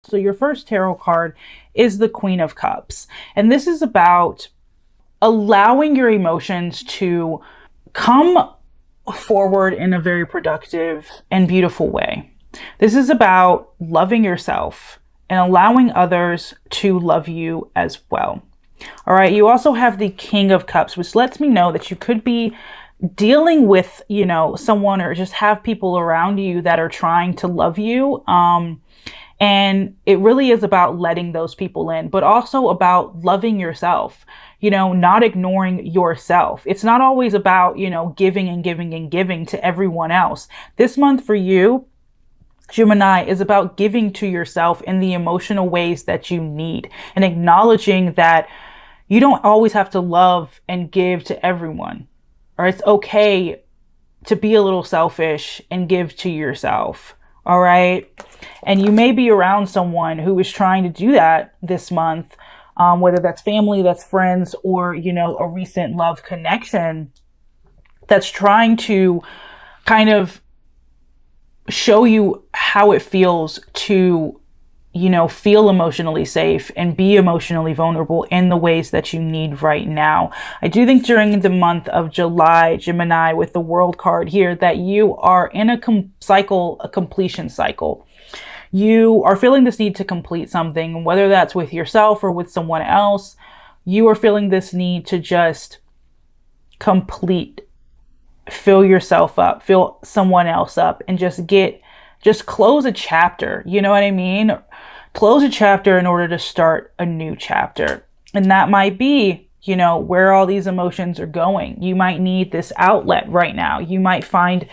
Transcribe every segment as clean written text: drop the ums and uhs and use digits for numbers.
So your first tarot card is the Queen of Cups. And this is about allowing your emotions to come forward in a very productive and beautiful way. This is about loving yourself and allowing others to love you as well. All right. You also have the King of Cups, which lets me know that you could be dealing with, you know, someone or just have people around you that are trying to love you. And it really is about letting those people in, but also about loving yourself, you know, not ignoring yourself. It's not always about, you know, giving and giving and giving to everyone else. This month for you, Gemini, is about giving to yourself in the emotional ways that you need and acknowledging that you don't always have to love and give to everyone. Or it's okay to be a little selfish and give to yourself. All right. And you may be around someone who is trying to do that this month, whether that's family, that's friends, or, you know, a recent love connection that's trying to kind of show you how it feels to, you know, feel emotionally safe and be emotionally vulnerable in the ways that you need right now. I do think during the month of July, Gemini, with the World card here, that you are in a completion cycle. You are feeling this need to complete something, whether that's with yourself or with someone else. You are feeling this need to just complete, fill yourself up, fill someone else up, and just close a chapter. You know what I mean? Close a chapter in order to start a new chapter. And that might be, you know, where all these emotions are going. You might need this outlet right now. You might find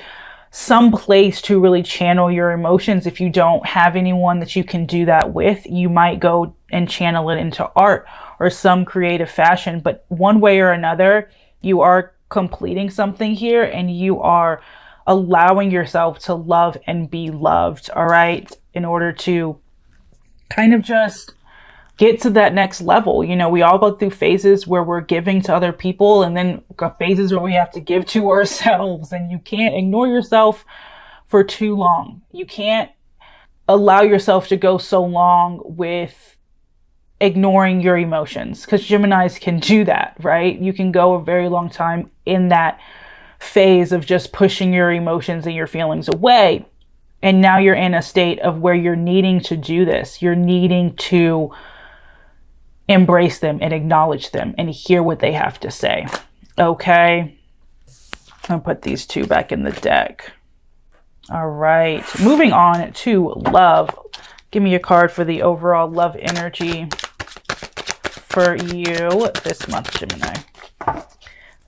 some place to really channel your emotions. If you don't have anyone that you can do that with, you might go and channel it into art or some creative fashion. But one way or another, you are completing something here, and you are allowing yourself to love and be loved, all right, in order to kind of just get to that next level. You know, we all go through phases where we're giving to other people, and then phases where we have to give to ourselves, and you can't ignore yourself for too long. You can't allow yourself to go so long with ignoring your emotions, because Geminis can do that, right? You can go a very long time in that phase of just pushing your emotions and your feelings away. And now you're in a state of where you're needing to do this. You're needing to embrace them and acknowledge them and hear what they have to say. Okay. I'll put these two back in the deck. All right. Moving on to love. Give me a card for the overall love energy for you this month, Gemini.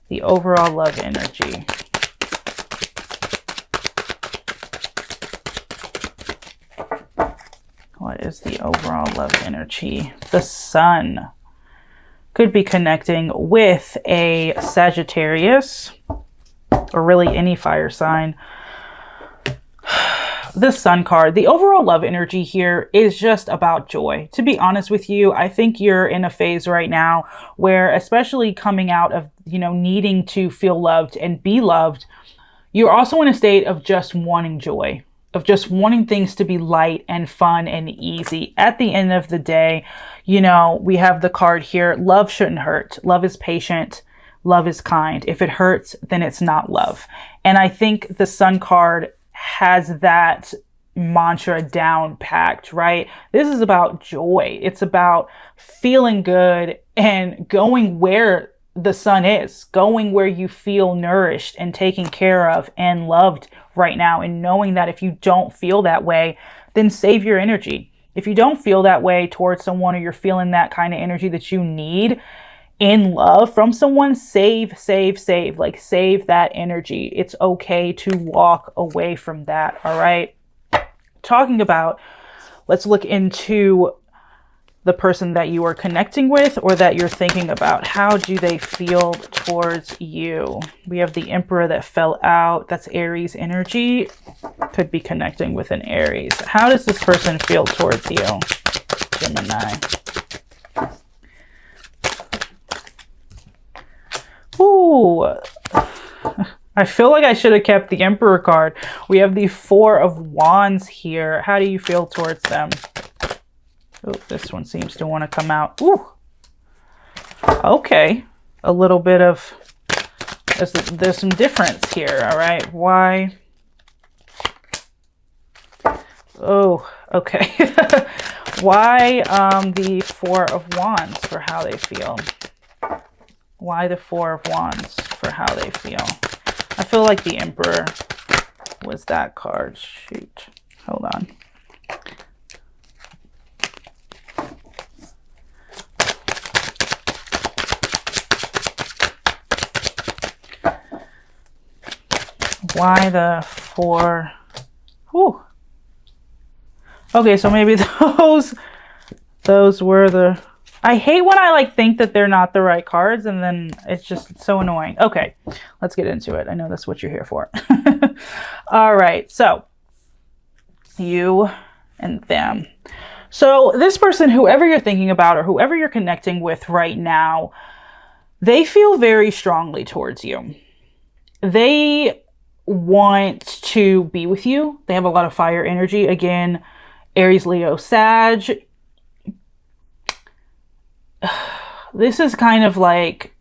The overall love energy. What is the overall love energy? The Sun. Could be connecting with a Sagittarius, or really any fire sign. The Sun card. The overall love energy here is just about joy. To be honest with you, I think you're in a phase right now where, especially coming out of, you know, needing to feel loved and be loved, you're also in a state of just wanting joy, of just wanting things to be light and fun and easy. At the end of the day, you know, we have the card here. Love shouldn't hurt. Love is patient. Love is kind. If it hurts, then it's not love. And I think the Sun card has that mantra down packed, right? This is about joy. It's about feeling good and going where the sun is, going where you feel nourished and taken care of and loved right now. And knowing that if you don't feel that way, then save your energy. If you don't feel that way towards someone, or you're feeling that kind of energy that you need in love from someone, save, like save that energy. It's okay to walk away from that. All right. Talking about, let's look into the person that you are connecting with or that you're thinking about. How do they feel towards you? We have the Emperor that fell out. That's Aries energy. Could be connecting with an Aries. How does this person feel towards you, Gemini? Ooh, I feel like I should have kept the Emperor card. We have the Four of Wands here. How do you feel towards them? Oh, this one seems to want to come out. Ooh. Okay. A little bit of, there's some difference here. All right. Why? Oh, okay. Why the Four of Wands for how they feel? Why the Four of Wands for how they feel? I feel like the Emperor was that card. Shoot. Hold on. Why the Four? Whew. Okay, so maybe those were the... I hate when I like think that they're not the right cards and then it's just so annoying. Okay, let's get into it. I know that's what you're here for. All right, so you and them. So this person, whoever you're thinking about or whoever you're connecting with right now, they feel very strongly towards you. They want to be with you. They have a lot of fire energy. Again, Aries, Leo, Sag. This is kind of like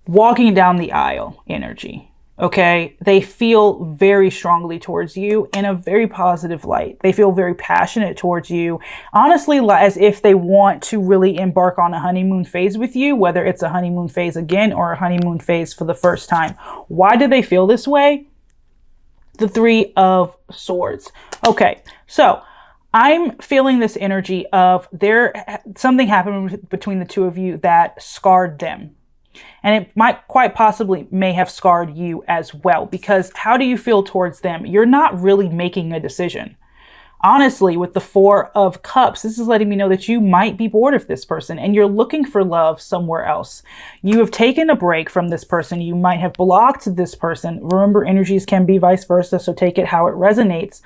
walking down the aisle energy. Okay. They feel very strongly towards you in a very positive light. They feel very passionate towards you. Honestly, as if they want to really embark on a honeymoon phase with you, whether it's a honeymoon phase again or a honeymoon phase for the first time. Why do they feel this way? The Three of Swords. Okay. So I'm feeling this energy of something happened between the two of you that scarred them. And it might quite possibly may have scarred you as well, because how do you feel towards them? You're not really making a decision. Honestly, with the Four of Cups, this is letting me know that you might be bored of this person and you're looking for love somewhere else. You have taken a break from this person. You might have blocked this person. Remember, energies can be vice versa, so take it how it resonates.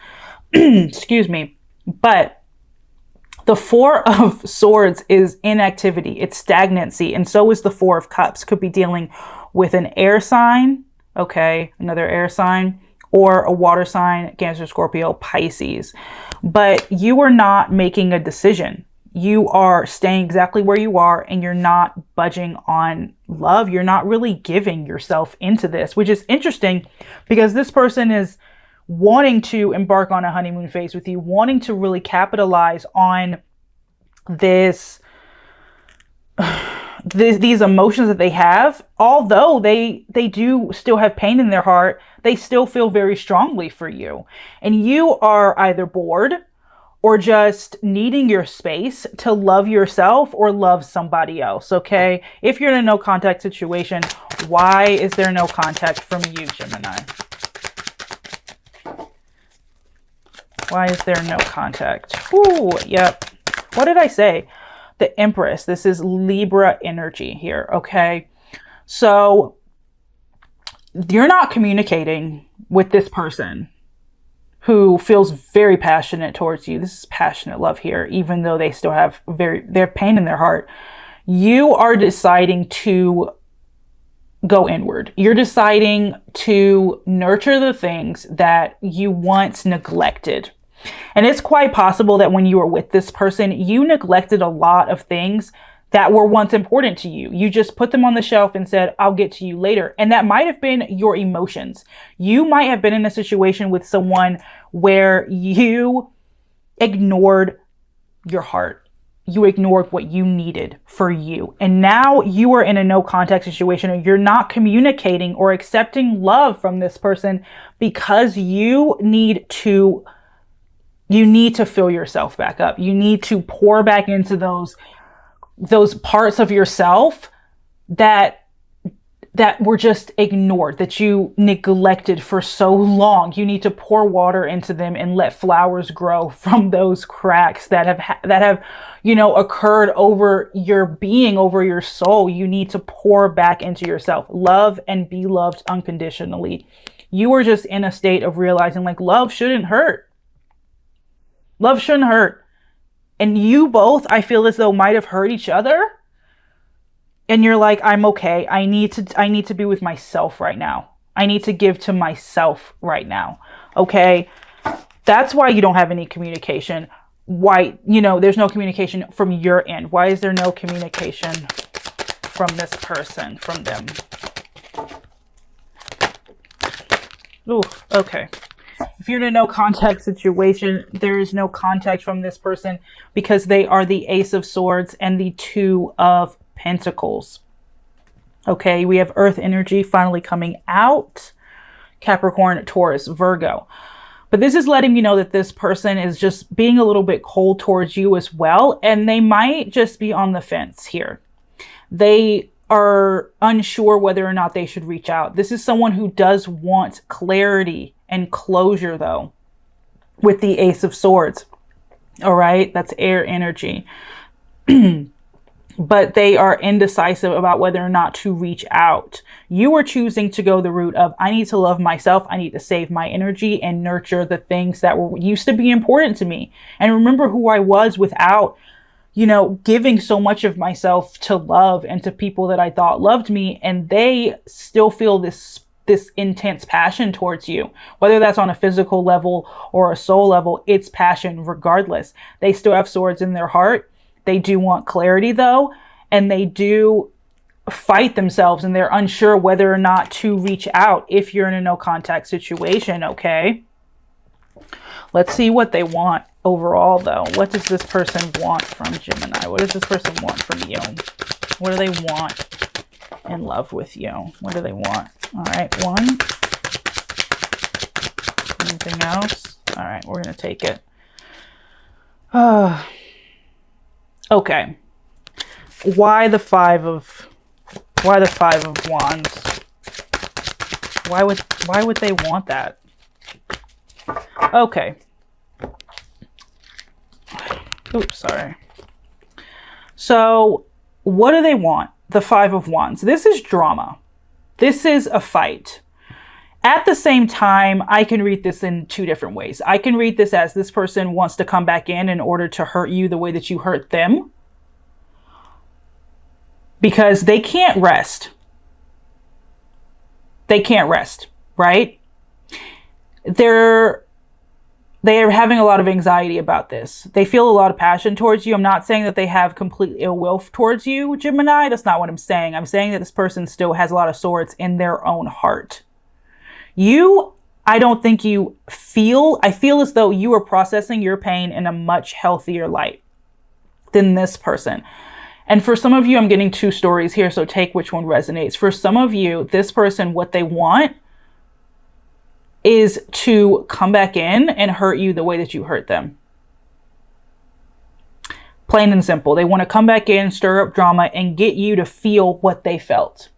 Excuse me. But the Four of Swords is inactivity. It's stagnancy. And so is the Four of Cups. Could be dealing with an air sign. Okay. Another air sign. Or a water sign. Cancer, Scorpio, Pisces. But you are not making a decision. You are staying exactly where you are and you're not budging on love. You're not really giving yourself into this, which is interesting because this person is wanting to embark on a honeymoon phase with you, wanting to really capitalize on these emotions that they have. Although they do still have pain in their heart, they still feel very strongly for you. And you are either bored or just needing your space to love yourself or love somebody else, okay? If you're in a no contact situation, why is there no contact from you, Gemini? Why is there no contact? Ooh, yep. What did I say? The Empress. This is Libra energy here, okay? So you're not communicating with this person who feels very passionate towards you. This is passionate love here, even though they still have their pain in their heart. You are deciding to go inward. You're deciding to nurture the things that you once neglected. And it's quite possible that when you were with this person, you neglected a lot of things that were once important to you. You just put them on the shelf and said, I'll get to you later. And that might have been your emotions. You might have been in a situation with someone where you ignored your heart. You ignored what you needed for you. And now you are in a no contact situation and you're not communicating or accepting love from this person because you need to fill yourself back up. You need to pour back into those parts of yourself that were just ignored, that you neglected for so long. You need to pour water into them and let flowers grow from those cracks that have occurred over your being, over your soul. You need to pour back into yourself. Love and be loved unconditionally. You are just in a state of realizing like love shouldn't hurt. Love shouldn't hurt. And you both, I feel as though might have hurt each other. And you're like, I'm okay. I need to be with myself right now. I need to give to myself right now. Okay. That's why you don't have any communication. why, there's no communication from your end. Why is there no communication from this person, from them? Ooh, okay. If you're in a no contact situation, there is no contact from this person because they are the Ace of Swords and the Two of Pentacles. Okay, we have Earth energy finally coming out. Capricorn, Taurus, Virgo. But this is letting me know that this person is just being a little bit cold towards you as well. And they might just be on the fence here. They are unsure whether or not they should reach out. This is someone who does want clarity and closure, though, with the Ace of Swords. All right, that's air energy. But they are indecisive about whether or not to reach out. You are choosing to go the route of, I need to love myself. I need to save my energy and nurture the things that used to be important to me. And remember who I was without, giving so much of myself to love and to people that I thought loved me. And they still feel this intense passion towards you, whether that's on a physical level or a soul level. It's passion regardless. They still have swords in their heart. They do want clarity, though, and they do fight themselves, and they're unsure whether or not to reach out if you're in a no contact situation. Okay, let's see what they want overall, though. What does this person want from Gemini? What does this person want from you? What do they want in love with you? What do they want? All right, one. Anything else? All right, we're gonna take it. Okay. Why the Five of Wands? Why would they want that? Okay. Oops, sorry. So, what do they want? The Five of Wands. This is drama. This is a fight. At the same time, I can read this in two different ways. I can read this as this person wants to come back in order to hurt you the way that you hurt them. Because they can't rest. They can't rest, right? They are having a lot of anxiety about this. They feel a lot of passion towards you. I'm not saying that they have complete ill will towards you, Gemini. That's not what I'm saying. I'm saying that this person still has a lot of swords in their own heart. I don't think I feel as though you are processing your pain in a much healthier light than this person. And for some of you, I'm getting two stories here, so take which one resonates. For some of you, this person, what they want is to come back in and hurt you the way that you hurt them. Plain and simple. They want to come back in, stir up drama, and get you to feel what they felt.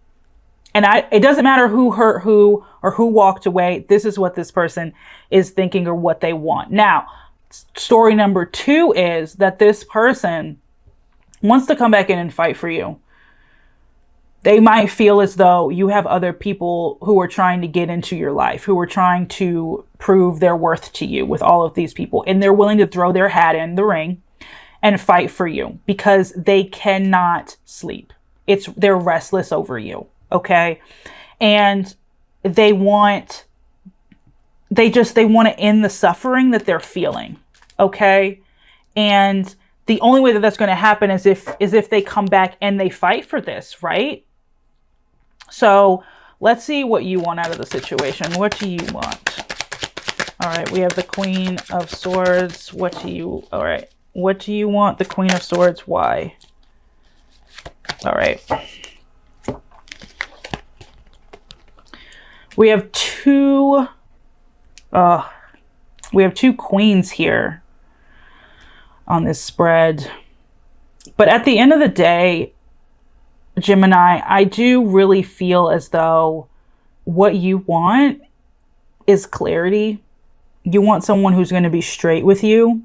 And it doesn't matter who hurt who or who walked away. This is what this person is thinking or what they want. Now, story number two is that this person wants to come back in and fight for you. They might feel as though you have other people who are trying to get into your life, who are trying to prove their worth to you with all of these people. And they're willing to throw their hat in the ring and fight for you because they cannot sleep. They're restless over you. Okay. And they want to end the suffering that they're feeling. Okay. And the only way that that's going to happen is if they come back and they fight for this, right? So let's see what you want out of the situation. What do you want? All right. We have the Queen of Swords. All right. What do you want? The Queen of Swords. Why? All right. We have two queens here on this spread. But at the end of the day, Gemini, I do really feel as though what you want is clarity. You want someone who's going to be straight with you.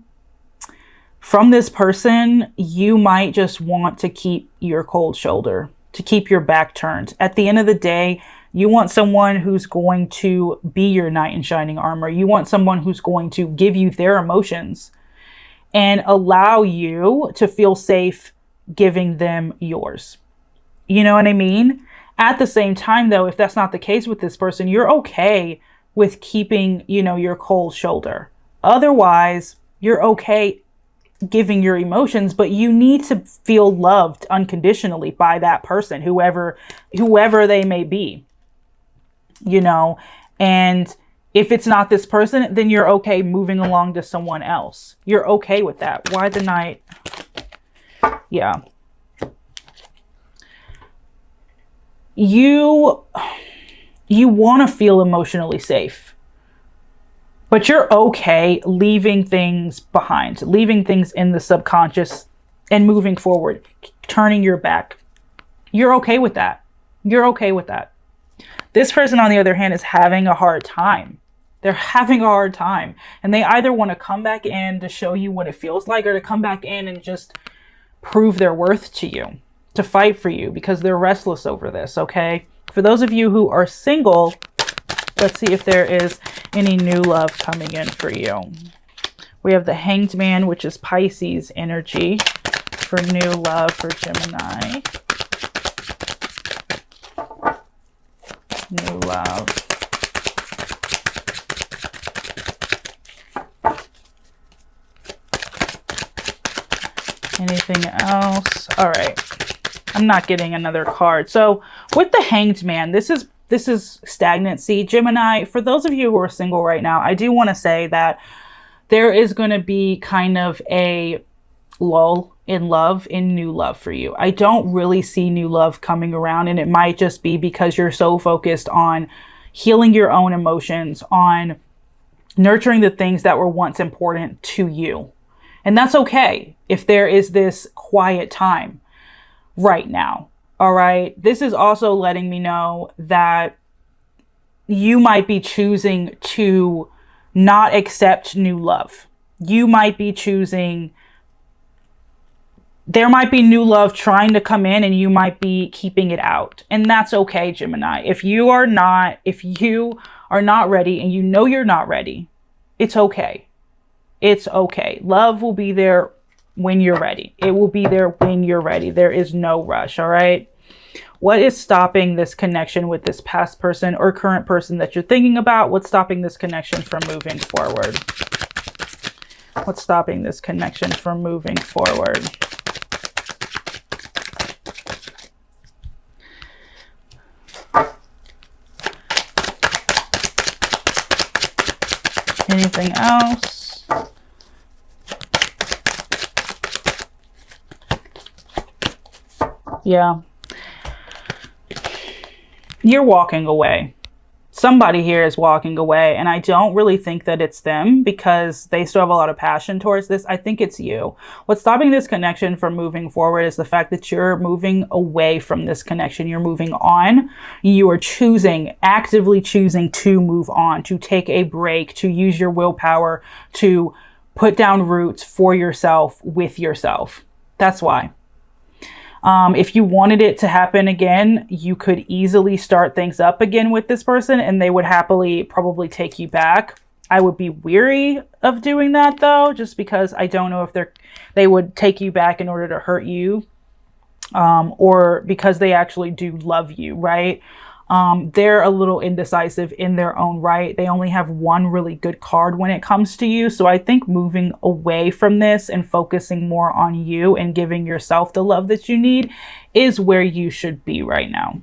From this person, you might just want to keep your cold shoulder, to keep your back turned. At the end of the day, you want someone who's going to be your knight in shining armor. You want someone who's going to give you their emotions and allow you to feel safe giving them yours. You know what I mean? At the same time, though, if that's not the case with this person, you're okay with keeping, your cold shoulder. Otherwise, you're okay giving your emotions, but you need to feel loved unconditionally by that person, whoever they may be, you know. And if it's not this person, then you're okay moving along to someone else. You're okay with that. Why the Knight? Yeah. You want to feel emotionally safe, but you're okay leaving things behind, leaving things in the subconscious and moving forward, turning your back. You're okay with that. You're okay with that. This person, on the other hand, is having a hard time. They're having a hard time. And they either want to come back in to show you what it feels like, or to come back in and just prove their worth to you, to fight for you, because they're restless over this, okay? For those of you who are single, let's see if there is any new love coming in for you. We have the Hanged Man, which is Pisces energy for new love for Gemini. New love. Anything else? All right. I'm not getting another card. So with the Hanged Man, this is stagnancy. Gemini, for those of you who are single right now, I do want to say that there is going to be kind of a lull in love, in new love for you. I don't really see new love coming around, and it might just be because you're so focused on healing your own emotions, on nurturing the things that were once important to you. And that's okay if there is this quiet time right now. All right. This is also letting me know that you might be choosing to not accept new love. You might be choosing, there might be new love trying to come in and you might be keeping it out. And that's okay, Gemini. If you are not ready, and you know you're not ready, it's okay. It's okay. Love will be there when you're ready. It will be there when you're ready. There is no rush, all right? What is stopping this connection with this past person or current person that you're thinking about? What's stopping this connection from moving forward? What's stopping this connection from moving forward? Anything else? Yeah. You're walking away. Somebody here is walking away, and I don't really think that it's them because they still have a lot of passion towards this. I think it's you. What's stopping this connection from moving forward is the fact that you're moving away from this connection. You're moving on. You are actively choosing to move on, to take a break, to use your willpower, to put down roots for yourself, with yourself. That's why. If you wanted it to happen again, you could easily start things up again with this person and they would happily probably take you back. I would be weary of doing that though, just because I don't know if they would take you back in order to hurt you, or because they actually do love you, right? They're a little indecisive in their own right. They only have one really good card when it comes to you. So I think moving away from this and focusing more on you and giving yourself the love that you need is where you should be right now.